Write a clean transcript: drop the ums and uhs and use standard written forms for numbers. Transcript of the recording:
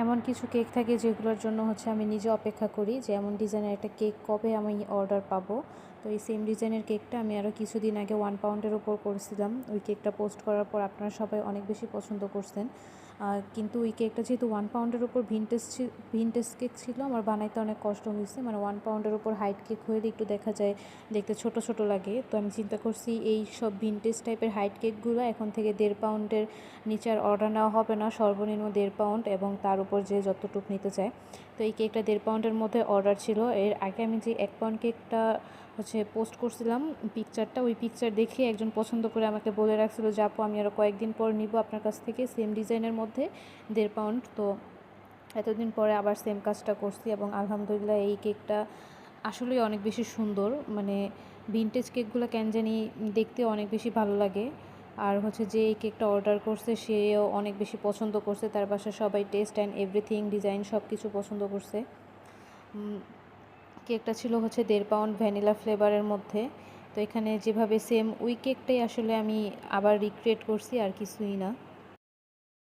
এমন কিছু কেক থাকে যেগুলোর জন্য হচ্ছে আমি নিজে অপেক্ষা করি যে এমন ডিজাইনের একটা কেক কবে আমি অর্ডার পাবো। তো এই সেম ডিজাইনের কেকটা আমি আরও কিছুদিন আগে 1 পাউন্ডের ওপর করেছিলাম। ওই কেকটা পোস্ট করার পর আপনারা সবাই অনেক বেশি পছন্দ করছেন। কিন্তু ওই কেকটা যেহেতু 1 পাউন্ডের ওপর ভিনটেজ কেক ছিল, আমার বানাইতে অনেক কষ্ট হয়েছে। মানে 1 পাউন্ডের ওপর হাইট কেক হলে একটু দেখা যায় দেখতে ছোট ছোট লাগে। তো আমি চিন্তা করছি এই সব ভিনটেজ টাইপের হাইট কেকগুলো এখন থেকে 1.5 পাউন্ডের নিচে আর অর্ডার নেওয়া হবে না, সর্বনিম্ন 1.5 পাউন্ড এবং তার উপর যে যতটুকু নিতে চায়। তো এই কেকটা 1.5 পাউন্ডের মধ্যে অর্ডার ছিল। এর আগে আমি যে 1 পাউন্ড কেকটা হচ্ছে পোস্ট করছিলাম পিকচারটা, ওই পিকচার দেখে একজন পছন্দ করে আমাকে বলে রাখছিল যে আপু আমি আরও কয়েকদিন পর নিব আপনার কাছ থেকে সেম ডিজাইনের মধ্যে 1.5 পাউন্ড। তো এতদিন পরে আবার সেম কাজটা করছি এবং আলহামদুলিল্লাহ এই কেকটা আসলেই অনেক বেশি সুন্দর। মানে ভিনটেজ কেকগুলো কেন জানি দেখতে অনেক বেশি ভালো লাগে। আর হচ্ছে যে এই কেকটা অর্ডার করছে সেও অনেক বেশি পছন্দ করছে, তার বাসায় সবাই টেস্ট অ্যান্ড এভরিথিং ডিজাইন সব কিছু পছন্দ করছে। কেকটা ছিল হচ্ছে 1.5 পাউন্ড ভ্যানিলা ফ্লেভারের মধ্যে। তো এখানে যেভাবে সেম ওই কেকটাই আসলে আমি আবার রিক্রিয়েট করছি, আর কিছুই না।